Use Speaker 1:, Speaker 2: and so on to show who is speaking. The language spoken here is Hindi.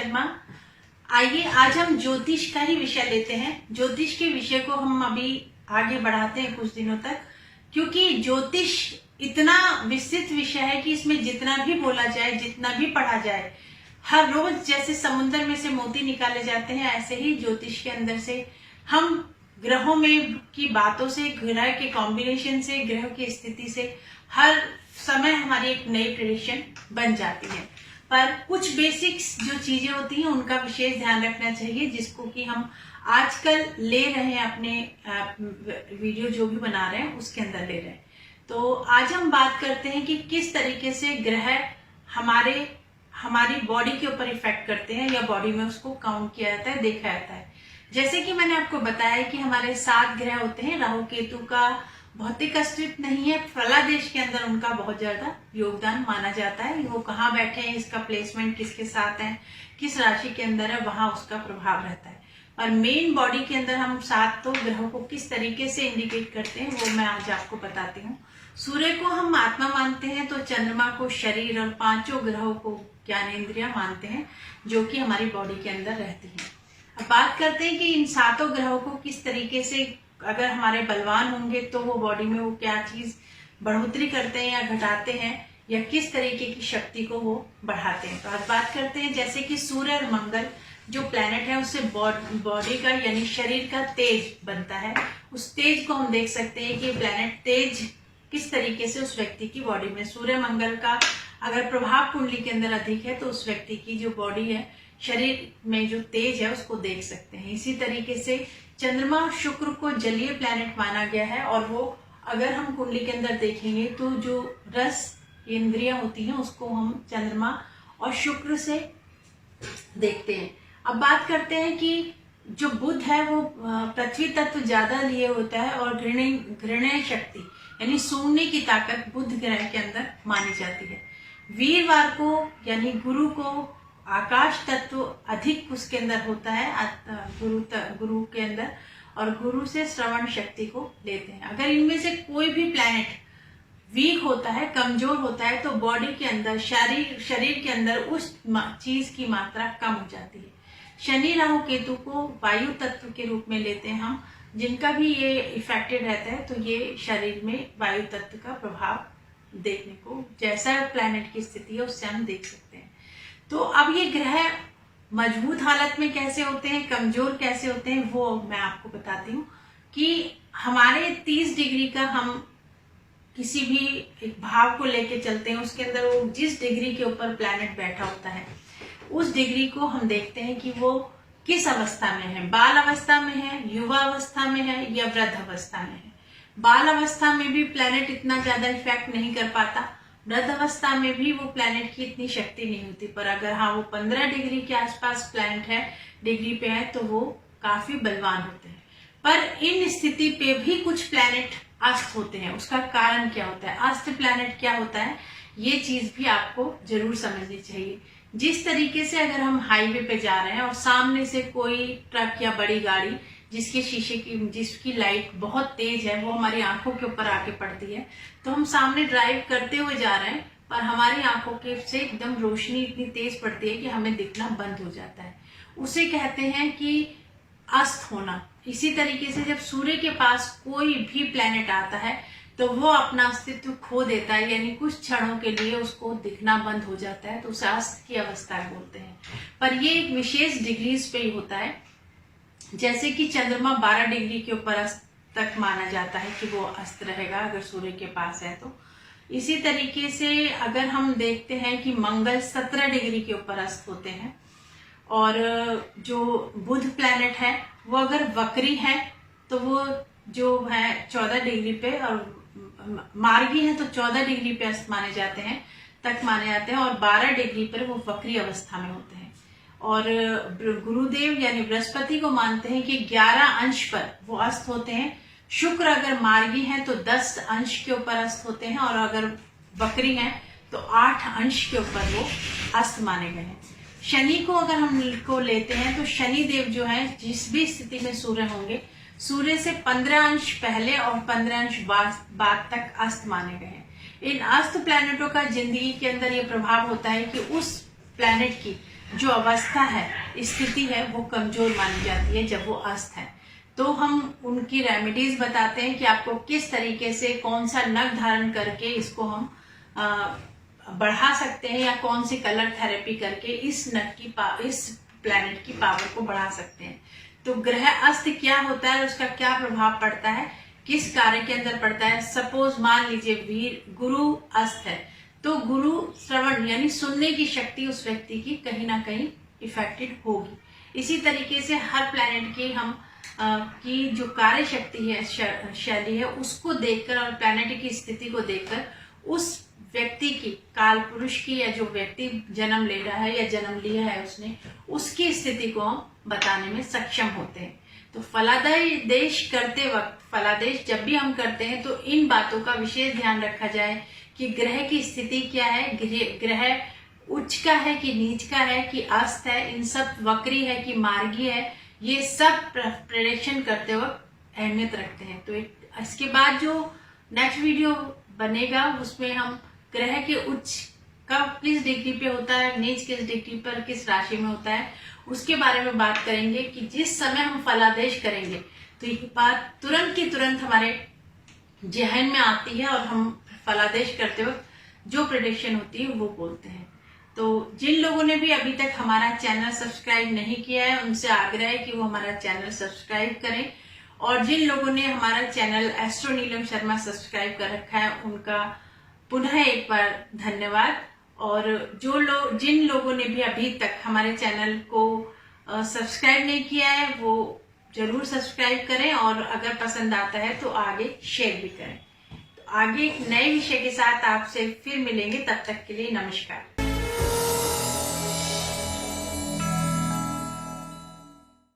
Speaker 1: शर्मा। आइए आज हम ज्योतिष का ही विषय लेते हैं। ज्योतिष के विषय को हम अभी आगे बढ़ाते हैं कुछ दिनों तक, क्योंकि ज्योतिष इतना विस्तृत विषय है कि इसमें जितना भी बोला जाए, जितना भी पढ़ा जाए, हर रोज जैसे समुद्र में से मोती निकाले जाते हैं, ऐसे ही ज्योतिष के अंदर से हम ग्रहों में की बातों से, ग्रह के कॉम्बिनेशन से, ग्रह की स्थिति से हर समय हमारी एक नई ट्रेडिशन बन जाती है। पर कुछ बेसिक्स जो चीजें होती हैं उनका विशेष ध्यान रखना चाहिए, जिसको कि हम आजकल ले रहे हैं अपने वीडियो जो भी बना रहे हैं उसके अंदर ले रहे हैं। तो आज हम बात करते हैं कि किस तरीके से ग्रह हमारी बॉडी के ऊपर इफेक्ट करते हैं या बॉडी में उसको काउंट किया जाता है, देखा जाता है। जैसे कि मैंने आपको बताया कि हमारे 7 ग्रह होते हैं। राहु केतु का भौतिक अस्तित्व नहीं है, फलादेश के अंदर उनका बहुत ज्यादा योगदान माना जाता है। वो कहाँ बैठे हैं, इसका प्लेसमेंट किसके साथ है, किस राशि के अंदर है, वहां उसका प्रभाव रहता है। और मेन बॉडी के अंदर हम 7 तो ग्रहों को किस तरीके से इंडिकेट करते हैं वो मैं आज आपको बताती हूँ। सूर्य को हम आत्मा मानते हैं, तो चंद्रमा को शरीर, और 5 ग्रहों को ज्ञानेंद्रिया मानते हैं, जो कि हमारी बॉडी के अंदर रहती है। अब बात करते हैं कि इन 7 ग्रहों को किस तरीके से, अगर हमारे बलवान होंगे तो वो बॉडी में वो क्या चीज बढ़ोतरी करते हैं या घटाते हैं, या किस तरीके की शक्ति को वो बढ़ाते हैं। तो आज बात करते हैं जैसे कि सूर्य और मंगल जो प्लेनेट है, उससे बॉडी का यानी शरीर का तेज बनता है। उस तेज को हम देख सकते हैं कि प्लेनेट तेज किस तरीके से उस व्यक्ति की बॉडी में, सूर्य मंगल का अगर प्रभाव कुंडली के अंदर अधिक है तो उस व्यक्ति की जो बॉडी है, शरीर में जो तेज है उसको देख सकते हैं। इसी तरीके से चंद्रमा शुक्र को जलीय प्लैनेट माना गया है, और वो अगर हम कुंडली के अंदर देखेंगे तो जो रस इंद्रियां होती हैं उसको हम चंद्रमा और शुक्र से देखते हैं। अब बात करते हैं कि जो बुध है वो पृथ्वी तत्व ज्यादा लिए होता है, और घृणय शक्ति यानी सूंघने की ताकत बुध ग्रह के अंदर मानी जाती है। वीरवार को यानी गुरु को आकाश तत्व अधिक उसके अंदर होता है, गुरु के अंदर, और गुरु से श्रवण शक्ति को लेते हैं। अगर इनमें से कोई भी प्लैनेट वीक होता है, कमजोर होता है, तो बॉडी के अंदर, शरीर के अंदर उस चीज की मात्रा कम हो जाती है। शनि राहु केतु को वायु तत्व के रूप में लेते हैं हम, जिनका भी ये इफेक्टेड रहता है, तो ये शरीर में वायु तत्व का प्रभाव देखने को, जैसा प्लैनेट की स्थिति है उससे हम देख सकते हैं। तो अब ये ग्रह मजबूत हालत में कैसे होते हैं, कमजोर कैसे होते हैं, वो मैं आपको बताती हूँ। कि हमारे 30 डिग्री का हम किसी भी एक भाव को लेके चलते हैं, उसके अंदर वो जिस डिग्री के ऊपर प्लैनेट बैठा होता है उस डिग्री को हम देखते हैं कि वो किस अवस्था में है, बाल अवस्था में है, युवा अवस्था में है, या वृद्ध अवस्था में है। बाल अवस्था में भी प्लैनेट इतना ज्यादा इफेक्ट नहीं कर पाता, वृद्ध अवस्था में भी वो प्लैनेट की इतनी शक्ति नहीं होती। पर अगर हाँ वो 15 डिग्री के आसपास प्लैनेट है, डिग्री पे है, तो वो काफी बलवान होते हैं। पर इन स्थिति पे भी कुछ प्लैनेट अस्त होते हैं। उसका कारण क्या होता है, अस्त प्लैनेट क्या होता है, ये चीज भी आपको जरूर समझनी चाहिए। जिस तरीके से अगर हम हाईवे पे जा रहे हैं और सामने से कोई ट्रक या बड़ी गाड़ी जिसके शीशे की, जिसकी लाइट बहुत तेज है, वो हमारी आंखों के ऊपर आके पड़ती है, तो हम सामने ड्राइव करते हुए जा रहे हैं, पर हमारी आंखों के से एकदम रोशनी इतनी तेज पड़ती है कि हमें दिखना बंद हो जाता है। उसे कहते हैं कि अस्त होना। इसी तरीके से जब सूर्य के पास कोई भी प्लैनेट आता है तो वो अपना अस्तित्व खो देता है, यानी कुछ क्षणों के लिए उसको दिखना बंद हो जाता है, तो उसे अस्त की अवस्था बोलते हैं। पर ये एक विशेष डिग्रीज पे ही होता है। जैसे कि चंद्रमा 12 डिग्री के ऊपर अस्त तक माना जाता है कि वो अस्त रहेगा अगर सूर्य के पास है तो। इसी तरीके से अगर हम देखते हैं कि मंगल 17 डिग्री के ऊपर अस्त होते हैं, और जो बुध प्लैनेट है वो अगर वक्री है तो वो जो है 14 डिग्री पे, और मार्गी है तो 14 डिग्री पे अस्त माने जाते हैं, और 12 डिग्री पर वो वक्री अवस्था में होते हैं। और गुरुदेव यानी बृहस्पति को मानते हैं कि 11 अंश पर वो अस्त होते हैं। शुक्र अगर मार्गी है तो 10 अंश के ऊपर अस्त होते हैं, और अगर वक्री है तो 8 अंश के ऊपर वो अस्त माने गए हैं। शनि को अगर हम को लेते हैं तो शनि देव जो है, जिस भी स्थिति में सूर्य होंगे, सूर्य से 15 अंश पहले और 15 अंश बाद तक अस्त माने गए हैं। इन अस्त प्लैनेटों का जिंदगी के अंदर ये प्रभाव होता है कि उस प्लैनेट की जो अवस्था है, स्थिति है, वो कमजोर मानी जाती है जब वो अस्त है। तो हम उनकी रेमेडीज बताते हैं कि आपको किस तरीके से कौन सा नग धारण करके इसको हम बढ़ा सकते हैं, या कौन सी कलर थेरेपी करके इस नग की इस प्लैनेट की पावर को बढ़ा सकते हैं। तो ग्रह अस्त क्या होता है, उसका क्या प्रभाव पड़ता है, किस कार्य के अंदर पड़ता है। सपोज मान लीजिए वीर गुरु अस्त है, तो गुरु श्रवण यानी सुनने की शक्ति उस व्यक्ति की कहीं ना कहीं इफेक्टेड होगी। इसी तरीके से हर प्लैनेट की हम की जो कार्य शक्ति है, शैली है, उसको देखकर और प्लैनेट की स्थिति को देखकर उस व्यक्ति की, काल पुरुष की, या जो व्यक्ति जन्म ले रहा है या जन्म लिया है उसने, उसकी स्थिति को हम बताने में सक्षम होते हैं। तो फलादेश करते वक्त, फलादेश जब भी हम करते हैं तो इन बातों का विशेष ध्यान रखा जाए कि ग्रह की स्थिति क्या है, ग्रह उच्च का है कि नीच का है कि अस्त है, इन सब वक्री है कि मार्गी है, ये सब प्रेडिक्शन करते वक्त अहमियत रखते हैं। तो इसके बाद जो नेक्स्ट वीडियो बनेगा उसमें हम ग्रह के उच्च का किस डिग्री पे होता है, नीच किस डिग्री पर, किस राशि में होता है, उसके बारे में बात करेंगे कि जिस समय हम फलादेश करेंगे तो ये बात तुरंत की तुरंत हमारे जहन में आती है और हम फलादेश करते वक्त जो प्रेडिक्शन होती है वो बोलते हैं। तो जिन लोगों ने भी अभी तक हमारा चैनल सब्सक्राइब नहीं किया है उनसे आग्रह है कि वो हमारा चैनल सब्सक्राइब करें, और जिन लोगों ने हमारा channel astro Neelam Sharma subscribe कर रखा है उनका पुनः एक बार धन्यवाद। और जिन लोगों ने भी अभी तक हमारे चैनल को सब्सक्राइब नहीं किया है वो जरूर सब्सक्राइब करें, और अगर पसंद आता है तो आगे शेयर भी करें। तो आगे एक नए विषय के साथ आपसे फिर मिलेंगे, तब तक के लिए नमस्कार।